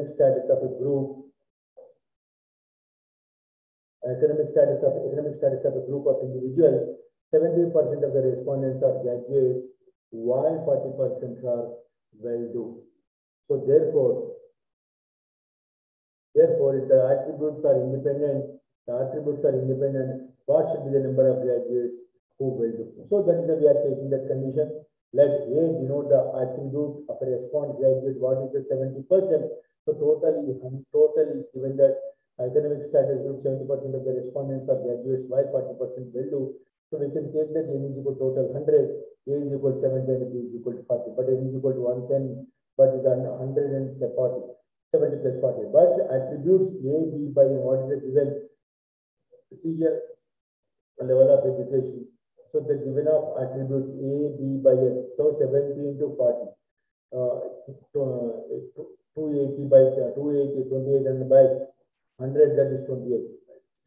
economic status of a group, economic status of a group of individuals, 70% of the respondents are graduates, while 40% are well-to. So therefore, if the attributes are independent, what should be the number of graduates who will-to? So that is why we are taking that condition. Let A denote the attribute of a response graduate. What is the 70%? So total is given that academic status group 70% of the respondents are graduates, while 40% will-to. So we can take that N is equal to total 100, A is equal to 70, and B is equal to 40. But N is equal to 110, but is 100 and 40. 70 plus 40. But attributes A, B by what is the given here level of education. So the given of attributes A, B by N. So 70 into 40. 280 by 280, 28 and by 100, that is 28.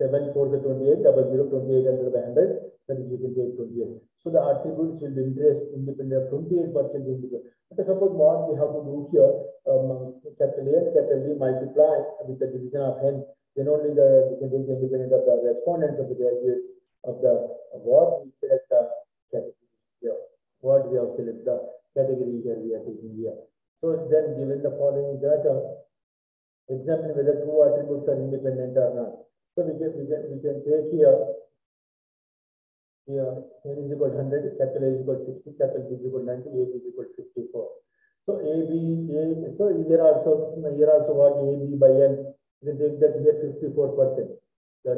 7 4 the 28, 00, 28 under by 100, that is we can take 28. So the attributes will be independent of 28% independent. But suppose what we have to do here, capital A and capital B multiply with the division of n, then only we can take the independent of the respondents of the graduates of the what we select the category here. What we have selected the category here we are taking here. So then given the following data, examine whether two attributes are independent or not. So we can take here n is equal to 100, capital A is equal to 60, capital B is equal to 90, A is equal to 54. So so here also what A, B by N, we can take that here 54%.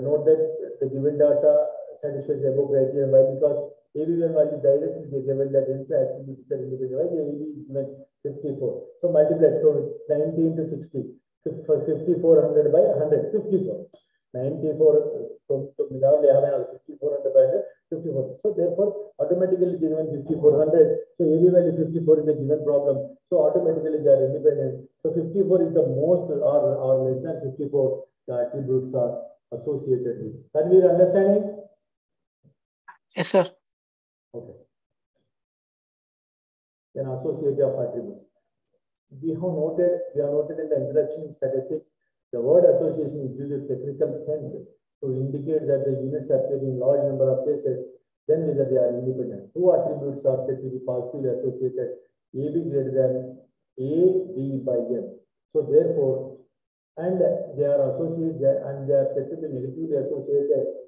Note that the given data satisfies the above criteria. Why? Because A, B value directly is given that N attributes are independent. Why? The A, B is given 54. So multiply, so 90 into 60. 5400 by 100, 54. 94, so 5400 by 100, 54. So therefore, automatically given 5400. So AB value 54 is the given problem. So automatically they are independent. So 54 is the most or less than 54 the attributes are associated with. Can we understanding? Yes, sir. Okay. Then associative of attributes. We have noted in the introduction statistics, the word association is used in technical sense to indicate that the units appear in large number of cases, then whether they are independent. Two attributes are said to be positively associated, AB greater than A, B by M. So therefore, and they are associated and they are said to be negatively associated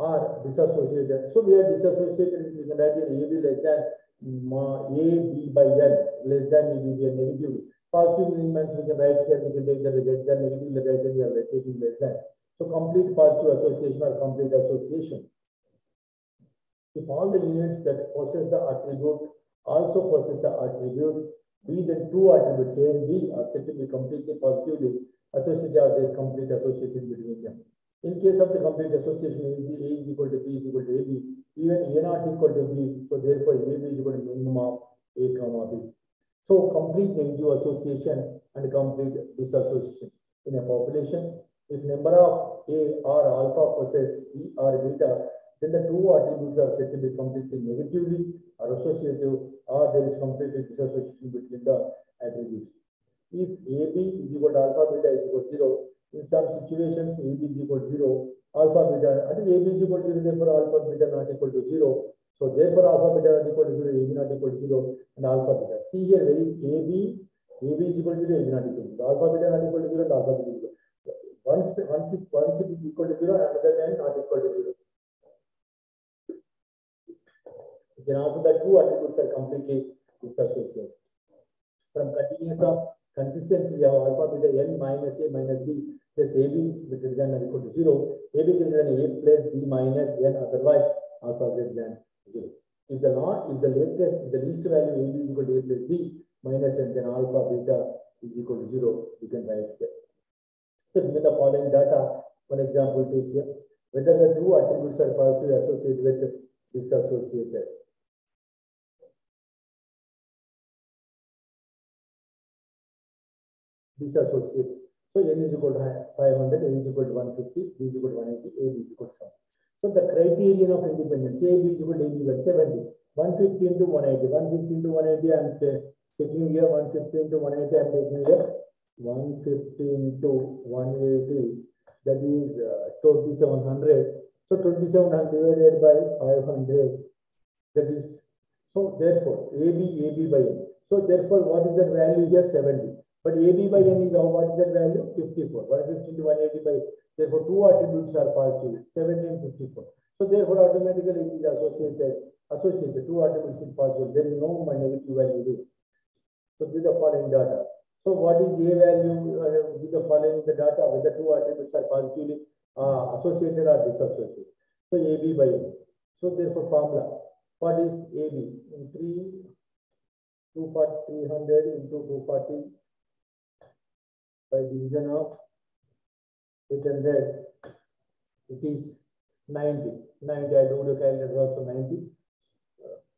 or disassociated. So we are disassociated, we can write here AB less than A, B by N less than AB by negatively. Positive elements we can write here, we can take the less than, negative less than, we are taking less than. So complete positive association or complete association. If all the units that possess the attribute also possess the attributes, B, then two attributes A and B are said to be completely positively associated or there is complete association between them. In case of the complete association, A is equal to B is equal to AB, even A not equal to B, so therefore AB is equal to minimum of A comma B. So complete negative association and complete disassociation. In a population, if number of A or alpha possess B or beta, then the two attributes are said to be completely negatively or associative, or there is complete disassociation between the attributes. If AB is equal to alpha beta is equal to 0, in some situations AB is equal to 0, alpha beta, and AB is equal to 0, therefore alpha beta not equal to 0. So therefore alpha beta not equal to 0, AB not equal to 0, and alpha beta. See here, very AB is equal to 0, AB not equal to 0. Alpha beta not equal to 0, and alpha beta is equal to 0. Once it is equal to 0, another time not equal to 0. Then also the two attributes are completely disassociated. From continuous of consistency, we have alpha beta N minus A minus B plus AB greater than or equal to 0, AB greater than A plus B minus N, otherwise alpha greater than 0. If the least value AB is equal to A plus B minus N, then alpha beta is equal to 0, you can write here. So given the following data, one example take here, whether the two attributes are positively associated with disassociated. Disassociated. So N is equal to 500, A is equal to 150, B is equal to 180, A is equal to 7. So the criterion of independence, A is equal to A is 70. 150 into 180, 150 into 180, I am taking here 150 into 180, I am taking here 150 into 180, that is 2700. So 2700 divided by 500, that is, so therefore AB by N. So therefore what is the value here? 70. But AB by N is what is that value? 54. 150 into 180 by, therefore two attributes are positive, 70 and 54. So therefore automatically it is associated, two attributes is positive. There is no negative value there. So this is the following data. So what is A value with the following the data, whether two attributes are positively associated or disassociated. So AB by N. So therefore formula, what is AB? In 300 into 240 by division of 800, it is 90. 90, I do the calculator also 90.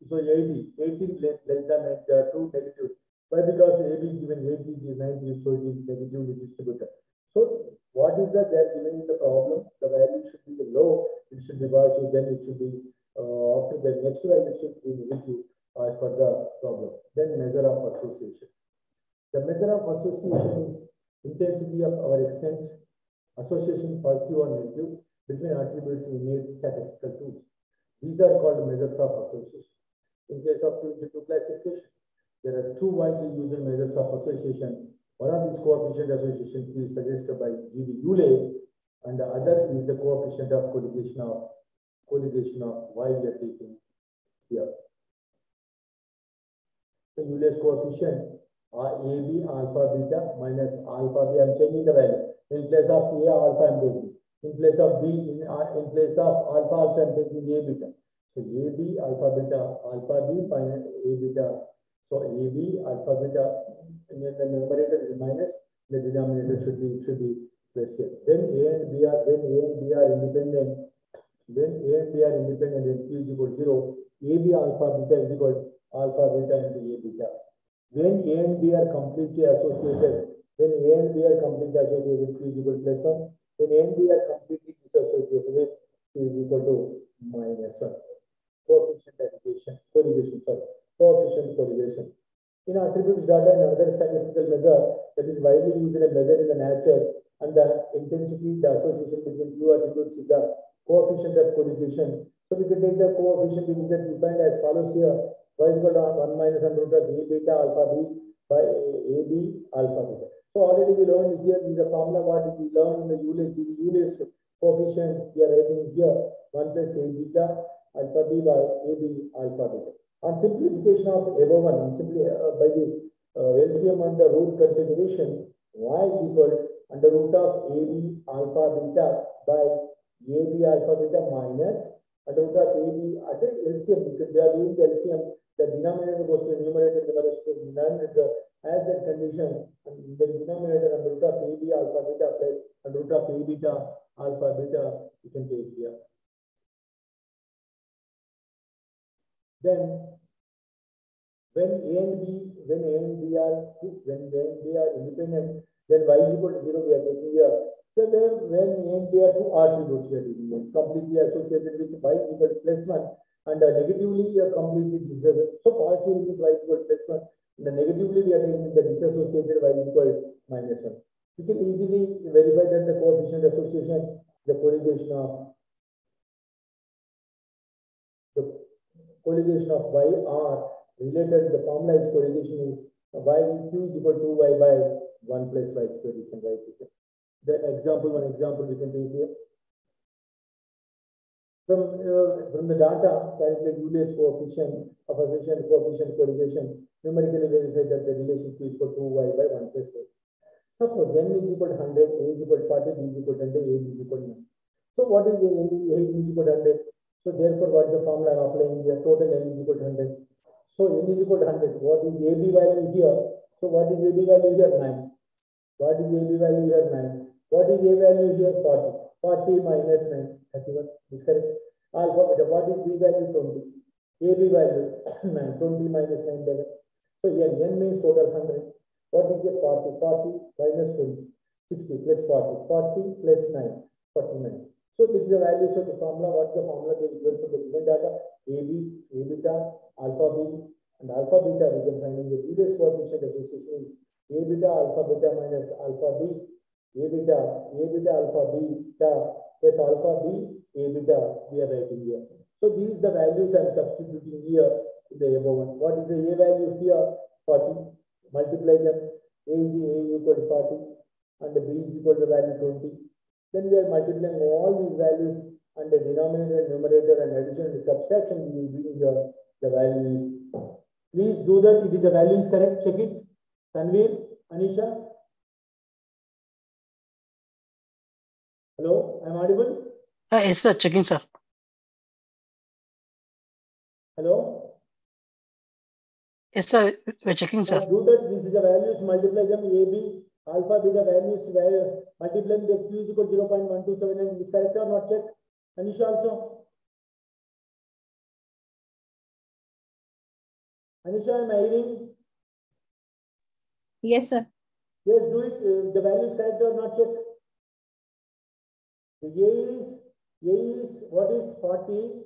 So 80 less than 2 negative. Why? Because AB given 80 is 90, so it is negatively distributed. So what is that they are giving the problem? The value should be low, it should be positive, then it should be after the next value should be negative as per the problem. Then measure of association. The measure of association is intensity of our extent, association positive or negative between attributes. We need statistical tools. These are called measures of association. In case of 2 into 2 classification, there are two widely used measures of association. One of these coefficient association is suggested by G.D. Euler, and the other is the coefficient of colligation of Y we are taking here. So Euler's coefficient AB alpha beta minus alpha B. I'm changing the value. In place of A alpha I'm taking. In place of B, in place of alpha also I'm taking A beta. So AB alpha B minus A beta. So AB alpha beta, and then the numerator is minus, the denominator should be plus here. Then A and B are independent. When A and B are independent and Q is equal to 0, AB alpha beta is equal to alpha beta into A beta. When A and B are completely associated, Q is equal to plus 1. When A and B are completely disassociated, Q is equal to minus 1. Coefficient correlation. In attributes data and another statistical measure that is widely used in a measure in the nature, and the intensity, the association between two attributes is the coefficient of correlation. So we can take the coefficient is defined as follows here. Y is equal to 1 minus under root of A beta alpha B by AB alpha beta. So already we learned here in the formula what we learned in the Euler's coefficient. We are writing here 1 plus A beta alpha B by AB alpha beta. On simplification of above one, by the LCM and the root configuration, Y is equal under root of AB alpha beta by AB alpha beta minus under root of AB at the LCM, because they are doing the LCM, the denominator goes to the numerator, the numerator to the denominator as that condition, and the denominator under root of AB alpha beta plus under root of A beta alpha beta, you can take here. Then when A and B are independent, then Y is equal to 0 we are taking here. So then when A and B are two attributes we are taking, it's completely associated with Y is equal to plus 1, and negatively we are completely disassociated. So positively is Y is equal to plus 1, and negatively we are taking the disassociated Y is equal to minus 1. You can easily verify that the coefficient association, the correlation of Y are related. The formula is correlation is Y Q is equal to Y by 1 plus Y squared. You can write it. Then one example we can take here. From the data, calculate Euler's coefficient of association, coefficient correlation. Numerically verify that the relation Q is equal to Y by 1 plus Y. Suppose N is equal to 100, A is equal to 40, B is equal to 100, A is equal to 9. So what is A is equal to 100? So therefore, what is the formula I'm applying here? Total N is equal to 100. So N is equal to 100. What is AB value here? So what is AB value here? 9. What is AB value here? 9. What is A value here? 40. 40 minus 9. 31. Is correct. Alpha beta. What is B value? 20. AB value 9. 20 minus 9. So here N means total 100. What is a 40? 40 minus 20. 60 plus 40. 40 plus 9. 49. So this is the value of the formula. What is the formula they given for the given data? AB, A beta, alpha B, and alpha beta we can find in the Euler's coefficient association A beta alpha beta minus alpha B, A beta alpha beta plus alpha B, A beta we are writing here. So these the values I am substituting here in the above one. What is the A value here? 40. Multiply them. A is equal to 40 and B is equal to value 20. Then we are multiplying all these values and the denominator, numerator and addition and subtraction we will bring here the value is. Please do that. It is the value is correct. Check it. Tanveer, Anisha. Hello, I am audible? Yes, sir. Checking, sir. Hello? Yes, sir. We're checking, sir. Do that. This is the values. Multiply them. AB, alpha, beta values. Multiply them. The Q is equal to 0.1279. Is correct or not? Check. Anisha also. Anisha, am I hearing? Yes, sir. Yes, do it. The value is correct or not? Check. The A is what is 40,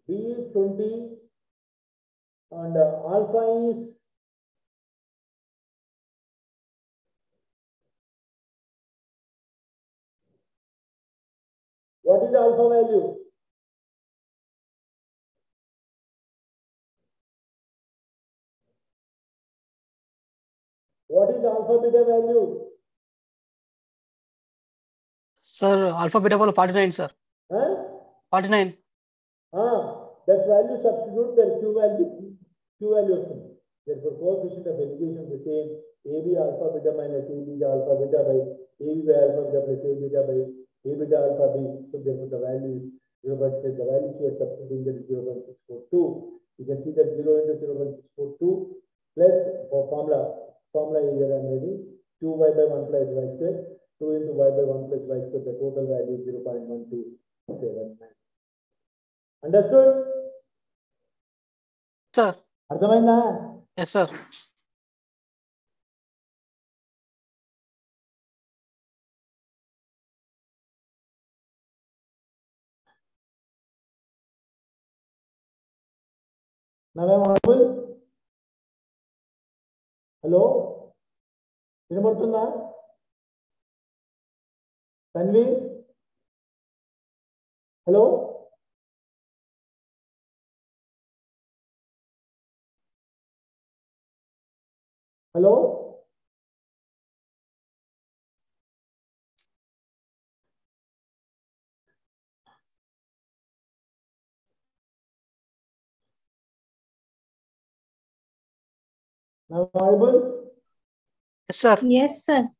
B is 20, and alpha is what is the alpha value? What is alpha beta value? Sir, alpha beta ball 49, sir. Huh? 49. That value substitute their Q value. Therefore, coefficient of integration is the same. AB alpha beta minus A beta alpha beta by AB by alpha beta plus A beta by A beta alpha B. So therefore, the value is 0.6. The value we are substituting that is 0.642. You can see that 0 into 0.642 plus for formula is here I'm writing 2y by 1 plus y square. 2 into y by 1 plus y square. The total value is 0.1279. Understood? Sir. Arthamainda? Yes, sir. Now I am audible. Hello? Vinapartunda? Tanveer? Hello? Hello? Now audible? Yes, sir. Yes, sir.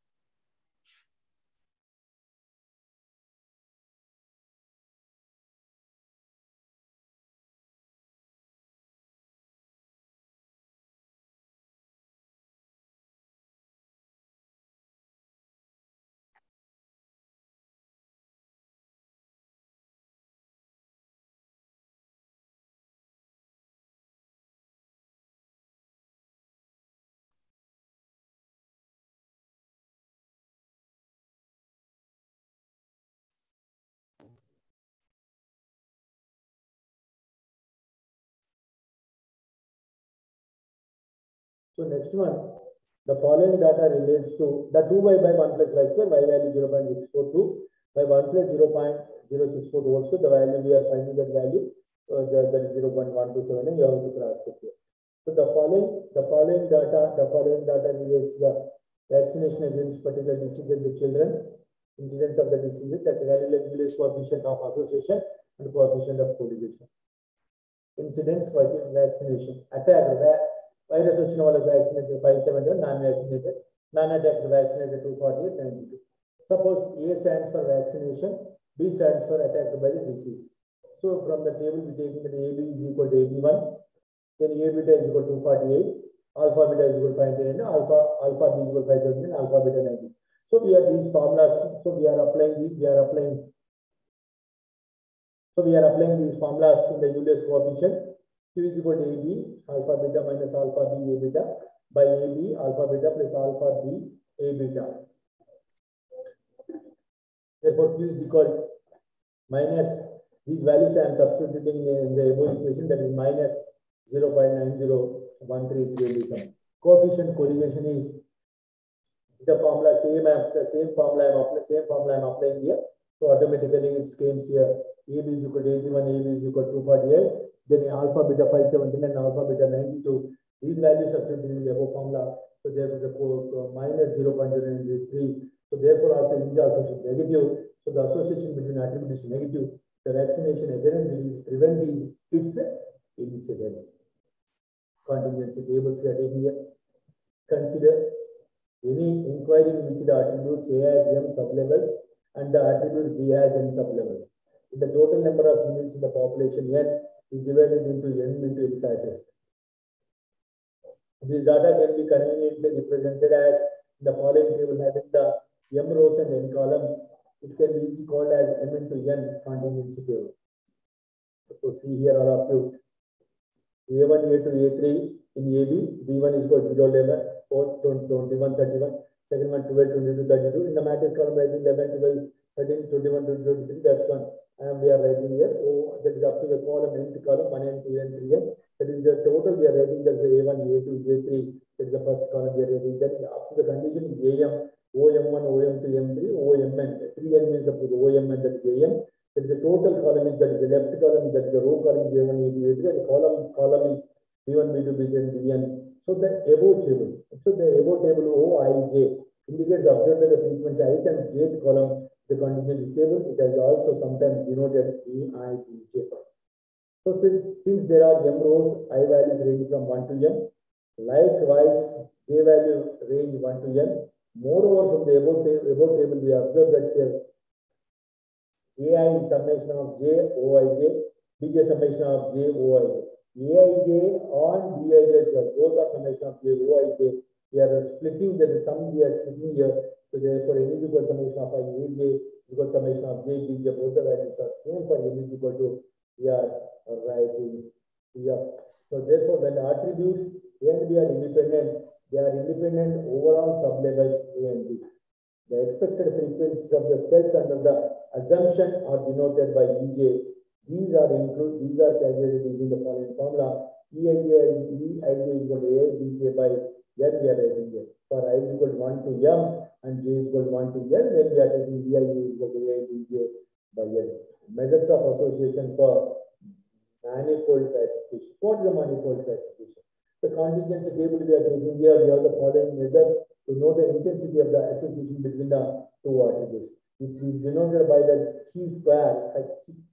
So next one, the following data relates to the 2y by 1 plus y square, y value 0.642 by 1 plus 0.0642 also the value we are finding that value that is 0.127 and you have to cross check here. So the following data relates the vaccination against particular disease in the children, incidence of the diseases, that relates coefficient of association and coefficient of correlation. Incidence for vaccination, attack virus వచ్చిన వాళ్ళకి vaccinated 570, non-vaccinated, non-attacked vaccinated 248, 92. Suppose A stands for vaccination, B stands for attacked by the disease. So from the table we take that AB is equal to 81, then A beta is equal to 248, alpha beta is equal to 510, alpha B is equal to 513, alpha beta 90. So we have these formulas. So we are applying these formulas in the Euler's coefficient. Q is equal to AB, alpha beta minus alpha B A beta by AB, alpha beta plus alpha B A beta. Therefore, Q is equal to minus these values I am substituting in the above equation, that is minus 0.9013 become. Coefficient correlation is The formula, same formula I'm applying here. So automatically it comes here. AB is equal to 81, AB is equal to 248. Then alpha beta 517 and alpha beta 92. These values are substituted in the above formula. So therefore the minus 0.093. So therefore also these are also negative. So the association between attribute is negative. The vaccination against disease prevent its incidence. Contingency tables we are taking here. Consider any inquiry in which the attribute A has M sublevels and the attribute B has N sublevels. The total number of units in the population N is divided into N into N classes. This data can be conveniently represented as the following table having the M rows and N columns. It can be easily called as M into N contingency table. So see here all of you. A1, A2, A3 in AB, B1 is equal to 0, 11, 4, 21, 31, second one 12, 22, 32. In the matrix column, writing 11, 12, 13, 21, 22, 23, that's one. And we are writing here, oh, that is up to the column, nth column, 1 and 2 and 3 and. That is the total we are writing, that's the A1, A2, A3, that is the first column we are writing. Then up to the condition is AM, OM1, OM2, M3, OMN. 3N means up to the OMN, that is AM. That is the total column is that is the left column, that is the row column is A1, A2, A3, and the column is B1, B2, B3, and Bn. So the above table, OIJ indicates observed that the frequency ith and jth column, the continuous is stable. It has also sometimes denoted EIJ. So since there are M rows, I values range from 1 to M. Likewise, J value range 1 to N. Moreover, from the above table, we observe that here AI is summation of J OIJ, Bj summation of J OIJ. AIJ on Bij, both are summation of J OIJ. We are splitting the sum we are splitting here. So therefore, N is equal to summation of AJ equal summation of J Bj. Both the values are same for N is equal to we are writing here. So therefore, when the attributes A and B are independent, they are independent overall sublevels A and B. The expected frequencies of the cells under the assumption are denoted by EJ. These are calculated using the following formula. EIJ is equal to A, Bj by N we are writing here. For I is equal to 1 to M and J is equal to 1 to N, then we are taking EIJ is equal to A, Bj by N. Measures of association for manifold classification. What is the manifold classification? The contingency table we are taking here, we have the following measures to know the intensity of the association between the two attributes. This is denoted by the chi-square.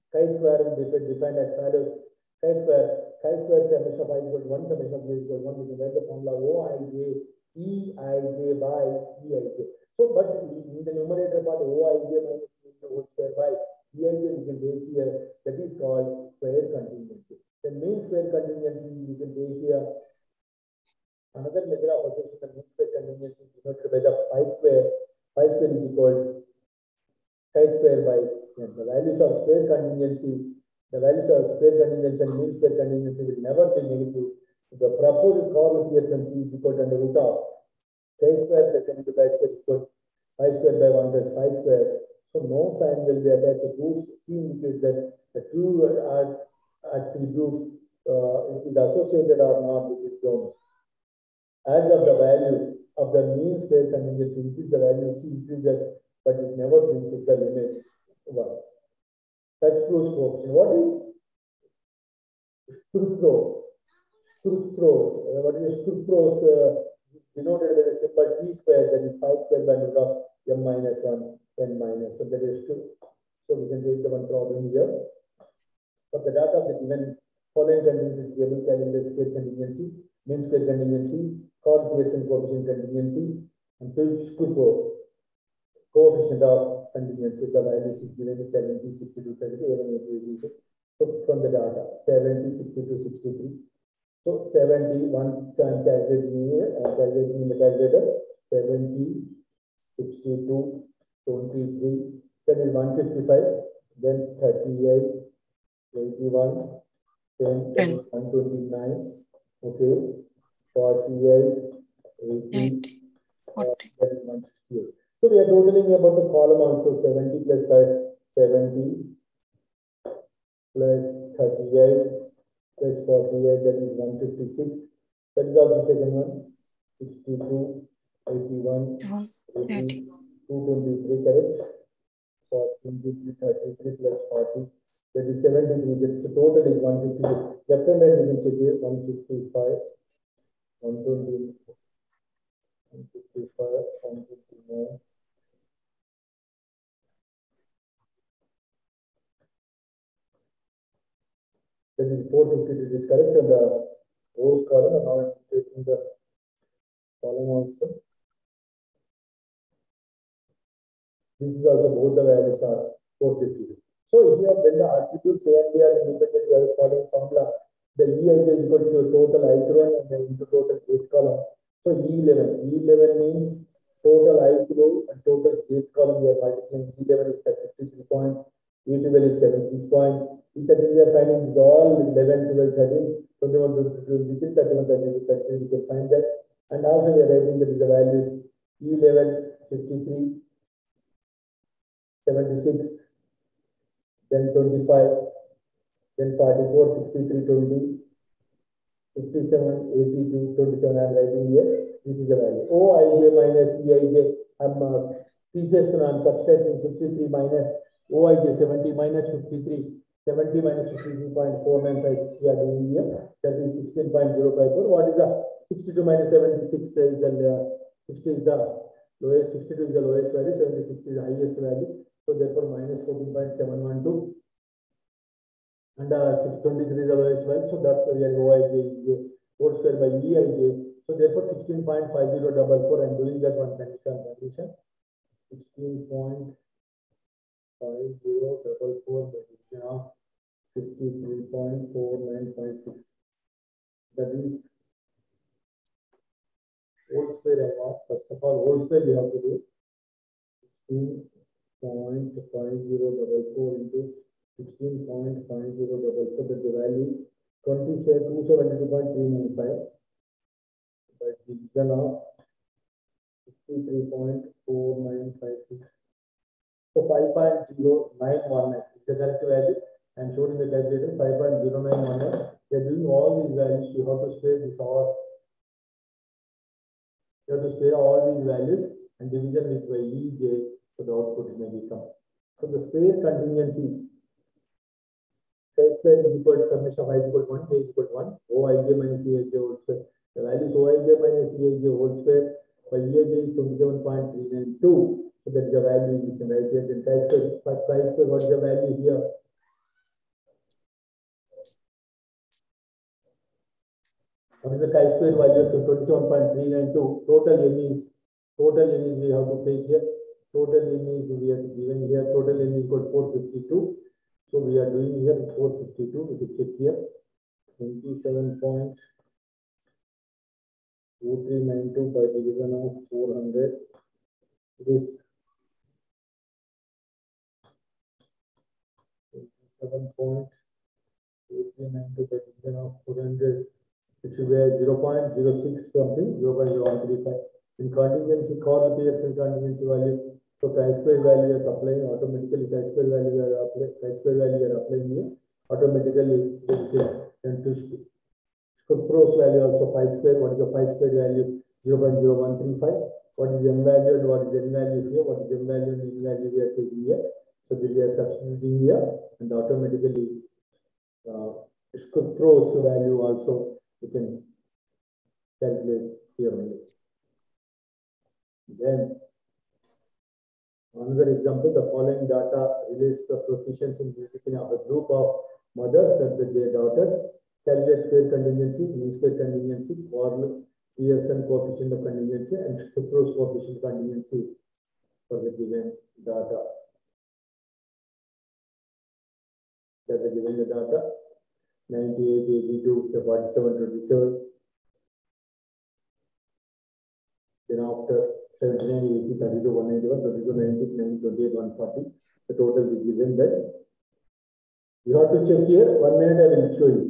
Chi-square is defined as follows. Chi-square summation of I equal to 1, summation of J equal to 1. We can write the formula OIJ, EIJ by EIJ. So, but in the numerator part, OIJ minus E whole square by EIJ we can take here. That is called square contingency. The mean square contingency you can take here. Another measure of association, the mean square contingency is denoted by the pi square. Pi square is equal to chi-square by N. The values of square contingency, and mean square contingency will never be negative. The proposed curve Pearson C is equal to under root of chi-square plus N into pi square is equal to pi square by 1 plus pi square. So no sign will be attached to proofs. C indicates that the two attributes is associated or not with its own. As of the value of the mean square contingency increase, the value C increases, but it never reaches the limit 1. Sturckrose coefficient. What is Sturckrose? What is Sturckrose? Denoted by the symbol T square, that is pi square by root of M minus 1, N minus. So that is true. So we can take the one problem here. For the data of the given following contingency table, calculate square contingency, mean square contingency, Pearson coefficient contingency, and Sturckrose coefficient of contingency. The values is given is 70, 62, 33, 11, 88. So from the data, 70, 62, 63. So 71, so I'm calculating here, in the calculator, 70, 62, 23, then is 155, then 38, 81, then 129, okay, 48, 80, 40. So we are totaling about the column also 70 plus 70 plus 38 plus 48, that is 156. That is also second one, 62, 81, 80, 80. 223, correct? For 23, 33 plus 40, that is 73. The total is 152. Left hand side we can check here 155, 120, 155, 159. That is 452. It is correct in the rows column, and now I'm taking the column also. This is also both the values are 452. So if you have when the attributes A and B are independent, you have the following formula. The EIJ is equal to total ith row and then into total jth column. So E11. E11 means total ith row and total jth column. We are multiplying. E11 is 53 point. E12 is 76 point. E13 we are finding is all 11, 12, 13, 21, 22, within 31, 32, 33. We can find that. And also we are writing that is the values E11, 53. 76, then 25, then 44, 63, 20, 57, 82, 27. I'm writing here. This is the value. OIJ minus EIJ. I'm subtracting 53 minus OIJ 70 minus 53. 70 minus 53.4956 we are doing here. That is 16.054. What is the 62 minus 76 is the 60 is the lowest, 62 is the lowest value, 76 is the highest value. So therefore minus 14.712 and 623 is the lowest value. So that's why we are OIJ whole square by EIJ. So therefore 16.5044. I'm doing that one technical condition. 16.5044 by division of 53.4956. That is whole square and what? First of all, whole square we have to do 16.5044 into 16.5044, that the value is 272.395 by division of 53.4956. So 5.0919 is the correct value. I'm showing the calculator 5.0919. We are doing all these values. You have to spare this all. You have to spare all these values and division with by EJ, so the output may become. So the spare contingency. Square is equal to summation of I is equal to 1, K is equal to 1, OIJ minus EIJ whole square. The value is OIJ minus EIJ whole square by EIJ is 27.392. So that is the value we can write here. Then chi-square, what is the value here? What is the chi-square value? So 27.392. Total N is we have to take here. Total N is we are given here. Total N is equal to 452. So we are doing here 452. We can check here 27.2392 by division of 400. It is 27.2392 by division of 400. It should be 0.06 something, 0.0135. In contingency, Corr Pearson contingency value. So chi-square value is applying automatically. Chi-square value are applying here. Automatically, and to Scoopros value also pi square. What is the pi square value? 0.0135. What is M value and what is N value here? What is M value and N value we are taking here? So we are substituting here and automatically Scoopros value also you can calculate here only. Then another example, the following data relates the proficiency in music of a group of mothers that their daughters. Calculate square contingency, mean square contingency, Corr Pearson coefficient of contingency, and Scoopros coefficient contingency for the given data. That the given the data 98, 82, 47, 27. Then after 79, 80, 32, 191, 32, 90, 90, 28, 140. The total is given that. You have to check here. 1 minute I will show you.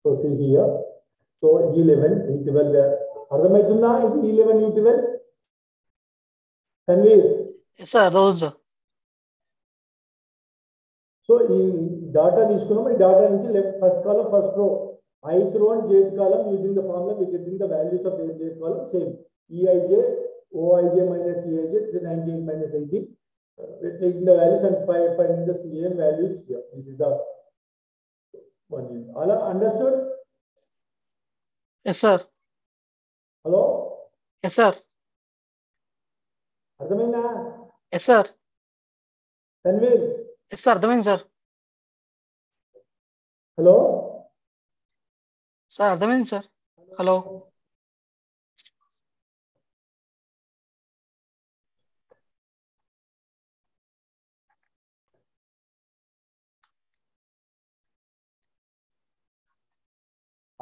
So see here. So E11, E12 where అర్థమైతుందా ఇది E11 E12 Tanveer Yes, sir. Those. So ఈ data తీసుకున్నాము ఈ data నుంచి left first column first row ith row and jth column using the formula we getting the values of the jth column same Eij Oij minus Eij is 98 minus 80 we're taking the values and finding the same values here. This is the one. All understood? Yes, sir. Hello? Yes, sir. అర్థమైందా? Yes, sir. Tanveer Yes, sir. అర్థమైంది sir. Hello sir అర్థమైంది sir. Hello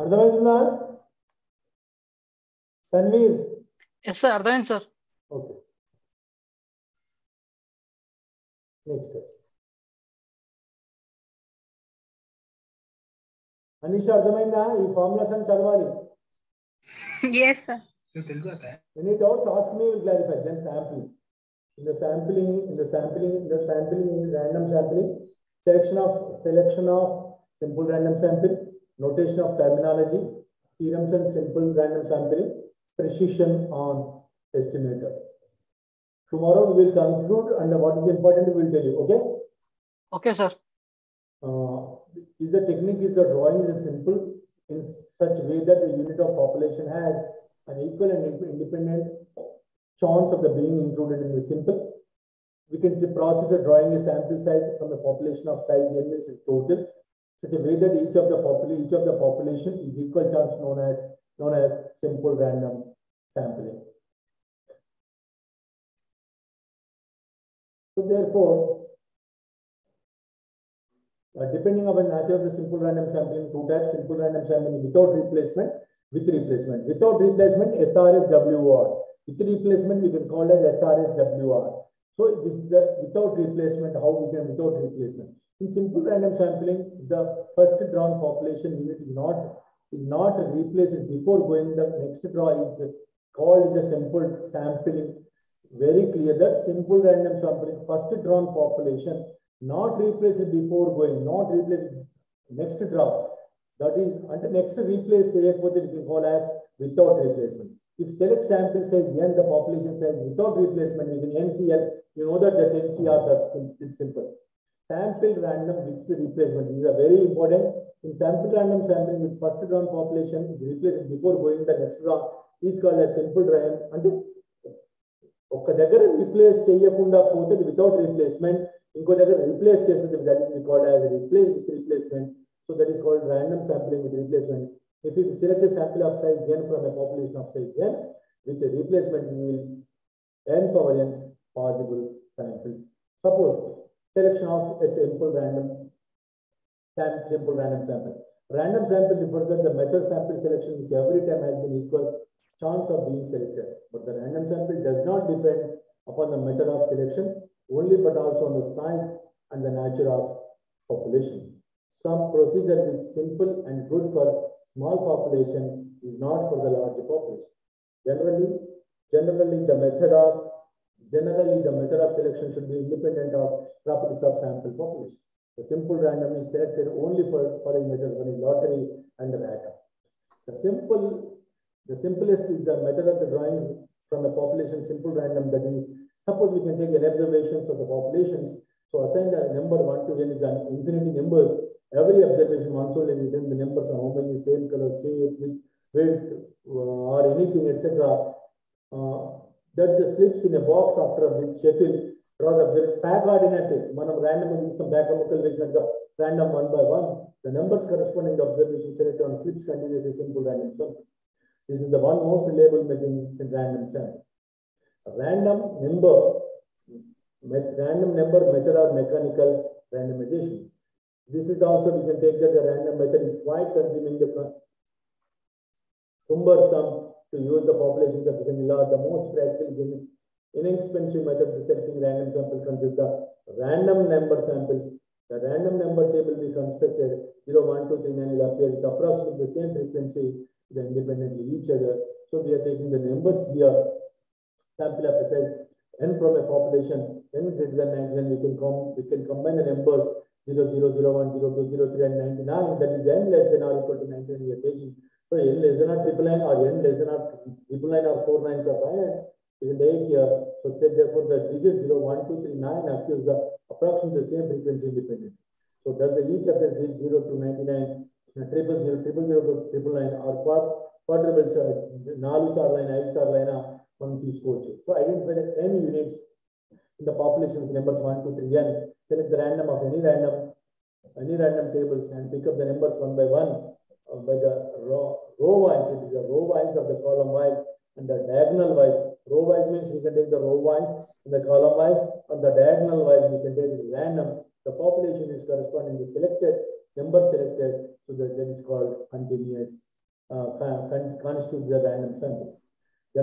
అర్థమైందా Tanveer? Yes sir అర్థమైంది sir. Okay next Anisha అర్థమైందా? ఈ formulas అని చదవాలి. Yes, sir. Any doubts, ask me, will clarify. Then sampling. In the sampling, random sampling, selection of simple random sample, notation of terminology, theorems and simple random sampling, precision on estimator. Tomorrow we will conclude and what is important we will tell you. Okay? Okay, sir. Is the technique is the drawing is simple in such way that the unit of population has an equal and independent chance of the being included in the simple. We can process a drawing a sample size from the population of size n is total, such a way that each of the population is equal chance known as simple random sampling. So therefore, depending on the nature of the simple random sampling, two types: simple random sampling without replacement, with replacement. Without replacement, SRS WR. With replacement, we can call as SRS WR. So this is the without replacement. How we can without replacement? In simple random sampling, the first drawn population unit is not replaced before going. The next draw is called as a simple sampling. Very clear that simple random sampling, first drawn population, not replaced before going, not replaced next draw. That is, until next replace what we can call as without replacement. If select sample size n, the population size without replacement, we can NCL. You know that NCR, that's simple. Sample random with replacement. These are very important. In sample random sampling with first drawn population is replaced before going the next draw is called as simple random. Until ఒక దగ్గర replace చేయకుండా పోతే without replacement, ఇంకో దగ్గర replace చేస్తుంది, that is called as replace with replacement. So that is called random sampling with replacement. If you select a sample of size n from a population of size n with a replacement, you will n power n possible samples. Suppose selection of a simple random sample. Random sample refers to the method sample selection which every time has been equal chance of being selected. But the random sample does not depend upon the method of selection only, but also on the size and the nature of population. Some procedure which is simple and good for small population is not for the larger population. Generally the method of selection should be independent of properties of sample population. The simple random is selected only for a method for a lottery and a random. The simplest is the method of the drawings from a population simple random. That is, suppose we can take an observations of the populations. So assign the number 1 to n is an infinity numbers. Every observation once only return the numbers of how many same color, shape, width, or anything, etc. That the slips in a box after which Sheffield draws observed pack ordinate. Manam random is some back random one by one. The numbers corresponding to the observation selected on slips continues a simple random sample. This is the one most reliable method in random channel. Random number method or mechanical randomization. This is also, we can take that the random method is quite consuming the cumbersome to use the population sufficiency law. The most practical inexpensive method for selecting random sample consists of random number samples. The random number table we constructed 0, 1, 2, 3, 9 will appear with approximately the same frequency independently each other. So we are taking the numbers here, sample of size n from a population n greater than 99. We can combine the numbers 0, 0, 0, 1, 0, 2, 0, 3, and 99. That is n less than or equal to 99 we are taking. So n less than or triple nine, or n less than or triple nine, or 4 nines or 5 nines. We can take here. So therefore the digit 0, 1, 2, 3, 9 occurs the approximately the same frequency independent. So does the each of the 0 to 99, triple 0, triple 0 to triple 9, or quadruple 4 star line, 5 star line మనం తీసుకోవచ్చు. So identify the n units in the population with numbers 1, 2, 3, n. Select the random of any random tables and pick up the numbers one by one by the row wise. It is the row wise of the column wise and the diagonal wise. Row wise means we can take the row wise and the column wise, and the diagonal wise we can take it random. The population is corresponding to selected number selected, so that is called continuous constitute the random sample. The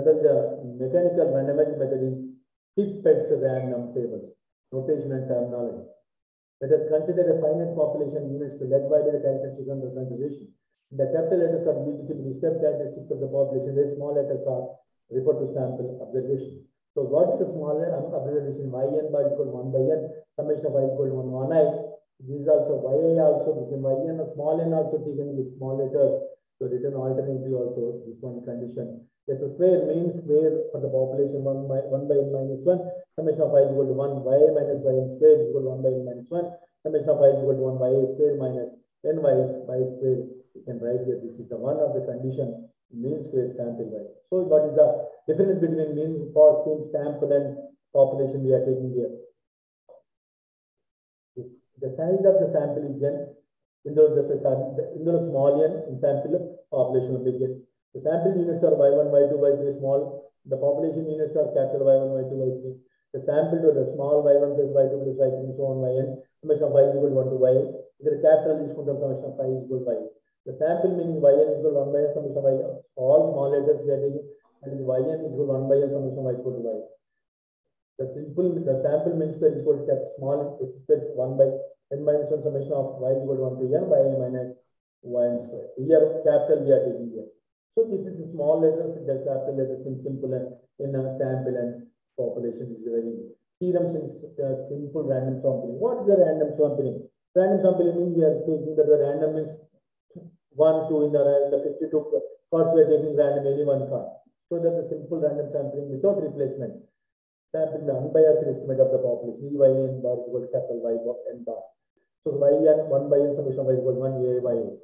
mechanical randomization method is Tippetts random tables, notation and terminology. Let us consider a finite population units led by the characteristics under consideration. The capital letters are used to describe characteristics of the population. The small letters are referred to sample observation. So what is the small observation? Yn bar equal 1 by n, summation of I equal 1 I. This is also yi also between yn and small n also taken with small letters. So written alternative also this one condition. Yes, a square means square for the population 1 by n minus 1. Summation of I is equal to 1 y minus yn square is equal to 1 by n minus 1. Summation of I is equal to 1 y square minus n y square. You can write here. This is the one of the condition mean square sample y. So what is the difference between mean for sample and population we are taking here? The size of the sample is n. In the small n in sample population will be get. The sample units are y1, y2, y3 small. The population units are capital Y1, Y2, Y3. The sample to the small y1 plus y2 plus y3 so on yn. Summation of y is equal to 1 to y. Either capital is equal to summation of y is equal to y. The sample meaning yn is equal to 1 by n summation of y. All small letters we are taking, that is yn is equal to 1 by n summation of y equal to y. The sample means square is equal to small s square 1 by n minus 1 summation of y is equal to 1 to n by n minus yn square. Here capital we are taking here. So this is the small letters, the capital letters in simple and in a sample and population is very theorems in simple random sampling. What is the random sampling? Random sampling means we are taking that the random means 1, 2 in the 52 cards we are taking random any one card. So that the simple random sampling without replacement. Sampling the unbiased estimate of the population. E y n bar is equal to capital Y n bar. So y n 1 by n summation of y is equal to 1 a by a.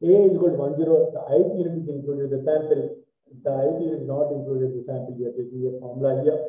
A is equal to 1, 0. The ith unit is included in the sample. The ith unit is not included in the sample. We are taking a formula here.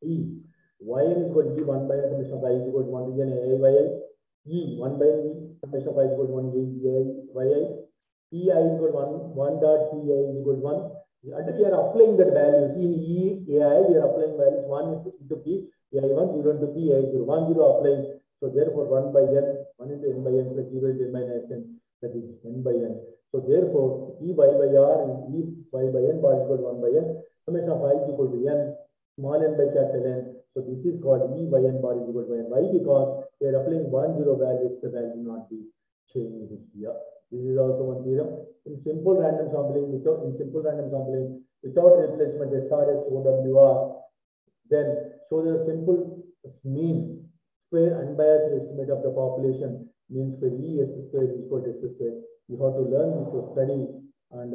E. Yn is equal to E 1 by n summation of y is equal to 1 to n a by I. E 1 by e summation of y is equal to 1 a by I. Pi is equal to 1 dot pi is equal to 1. And we are applying that values in EAI. We are applying values 1 into P, AI1, 0 into P, AI0, 1, 0 applying. So therefore 1 by n, 1 into n by n plus 0 into n minus n, that is n by n. So therefore E y by r and E y by n bar is equal to 1 by n. Summation of I is equal to n, small n by capital N. So this is called E y n bar is equal to n. Why? Because we are applying 1, 0 values, the value not be changed here. This is also one theorem. In simple random sampling, without replacement SRS OWR, then show the simple mean square unbiased estimate of the population. Mean square E S square is equal to S square. You have to learn this, so study, and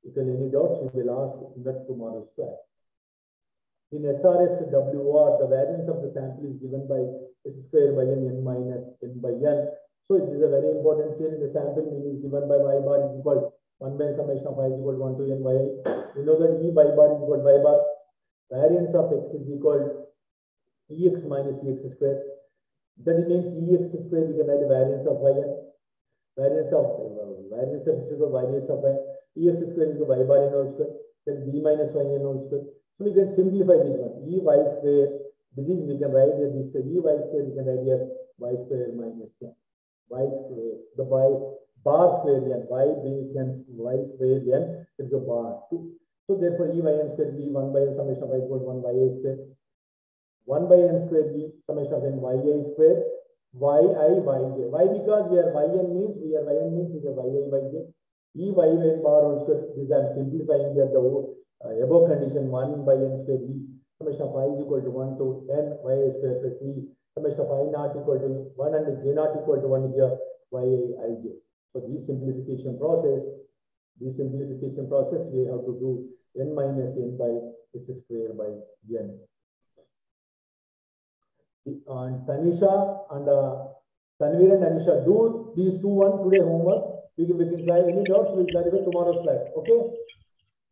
if you have any doubts, you will ask in that tomorrow's class. In SRS WR, the variance of the sample is given by S square by n minus n by n. So it is a very important here in the sample mean is given by y bar is equal to 1 by n summation of y is equal to 1 to n y. We know that E y bar is equal to y bar. Variance of x is equal to ex minus ex square. That means ex square we can write the variance of y n. Variance of x is equal to variance of y. Ex square is the y bar n whole square. That is e minus y n whole square. So we can simplify this one. E y square. This is we can write here this e y square. We can write here y square minus n. Y square. The y bar square n. Y being n. Y square n. It's a bar 2. So therefore e y n square be 1 by n summation of y equal to 1 y a square. 1 by n square be summation of n y a square. Y I y j. Why? Because we are yn means we are yn means is a y I y j. E y n bar whole square. This I am simplifying here the above condition 1 by n square e summation of y is equal to 1 to n y a square plus e summation of I not equal to 1 and j not equal to 1 here y I j. So this simplification process we have to do n minus n by s square by n. And Tanisha and Tanvir and Anisha do these two one today homework. We can try any doubts. We'll clarify tomorrow's class. Okay?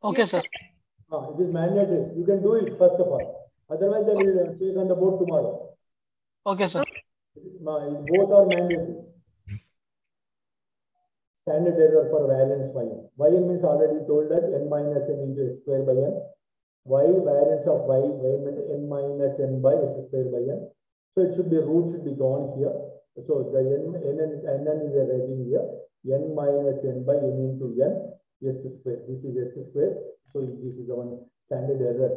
Okay, Yes, sir. It is mandatory. You can do it first of all. Otherwise, I will take on the board tomorrow. Okay, sir. Both are mandatory. Standard error for variance yn. Yn means already told that n minus n into s square by n. Y variance of y means n minus n by s square by n. So it should be root should be gone here. So the n is writing here n minus n by n into n s square. This is s square. So this is the one standard error.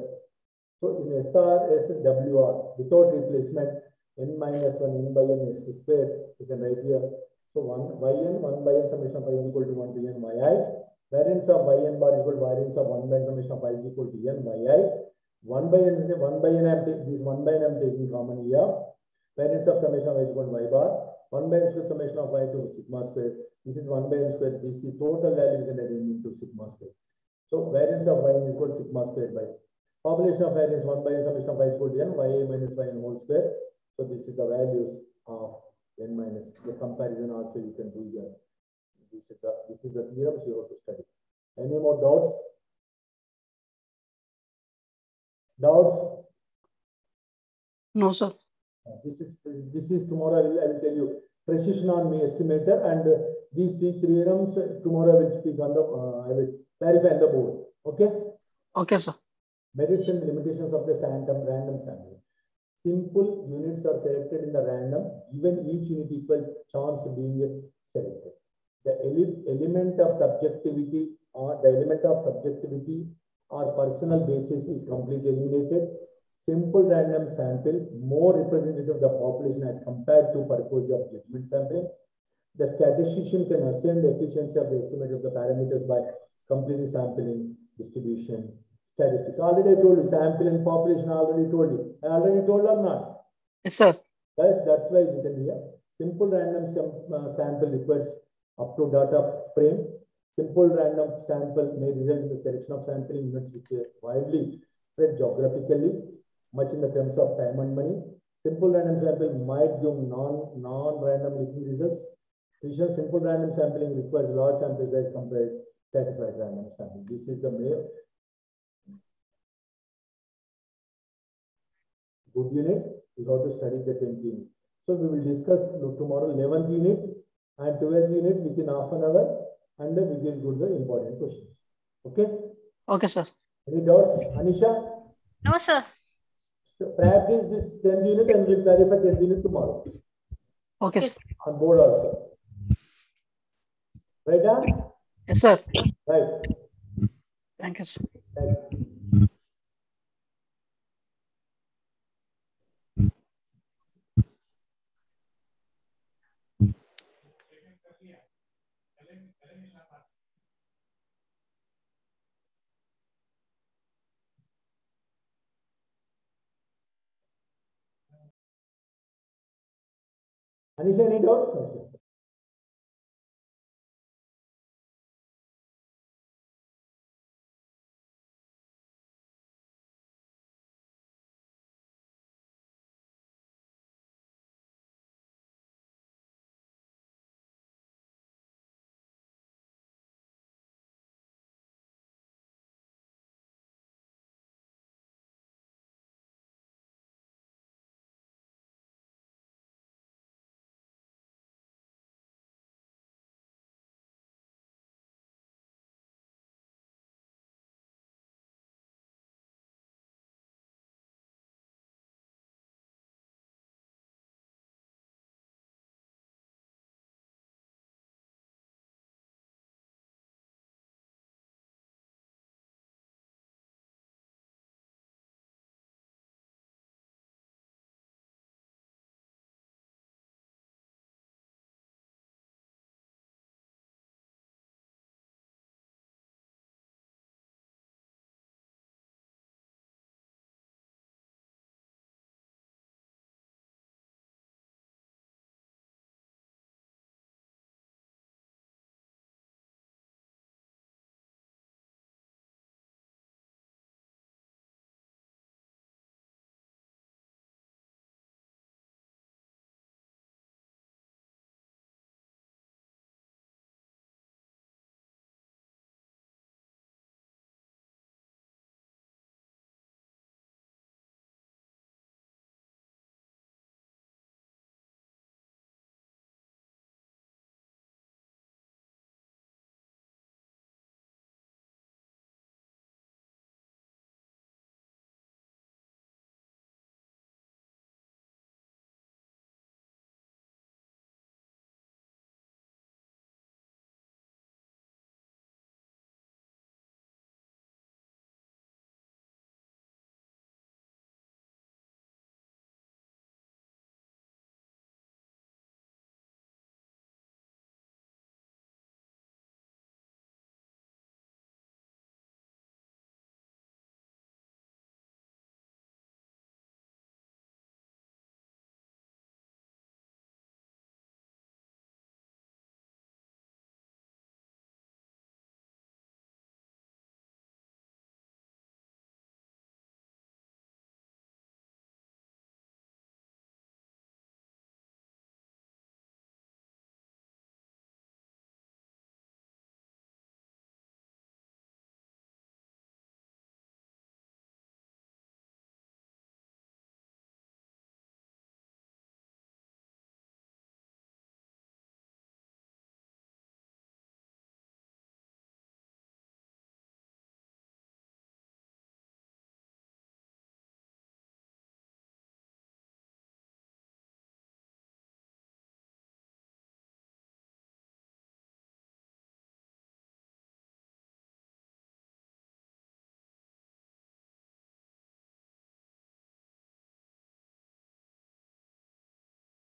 So in SR, SWR without replacement n minus 1 n by n s square you can write here. So 1 by n summation of y is equal to 1 to n yi. Variance of yn bar is equal to variance of 1 by n summation of y is equal to n yi. 1 by n is 1 by n I am taking this 1 by n I am taking common here. Variance of summation of y is equal to y bar. 1 by n square summation of y to sigma square. This is 1 by n square. This is total value we can add into sigma square. So variance of y is equal to sigma square by population of variance 1 by n summation of y is equal to n y minus y n whole square. So this is the values of n minus. The comparison also you can do here. This is the theorems you have to study. Any more doubts? No, sir. This is tomorrow. I will tell you precision on me estimator and these three theorems tomorrow I will speak on the I will clarify on the board. Okay. Okay, sir. Merits and limitations of the random sampling. Simple units are selected in the random, given each unit equal chance being selected. The element of subjectivity or personal basis is completely eliminated. Simple random sample more representative of the population as compared to purpose of judgment sampling. The statistician can ascertain the efficiency of the estimate of the parameters by completely sampling, distribution, statistics. Already I told you, sampling, population already told you. I already told or not? Yes, sir. That's why you can hear. Simple random sample requires up to data frame. Simple random sample may result in the selection of sampling units which are widely spread geographically, much in the terms of time and money. Simple random sample might give non-random looking results. Simple random sampling requires large sample size compared to stratified random sampling. This is the good unit. We have to study the 10th unit. So we will discuss tomorrow 11th unit and 12th unit within half an hour, and we will do the important questions. Okay? Okay, sir. Any doubts, Anisha? No, sir. So practice this 10th unit and we'll clarify 10th unit tomorrow. Okay, Yes. sir. On board also. Right on? Yes, sir. Right. Thank you, sir. Thanks. Anisha, any doubts?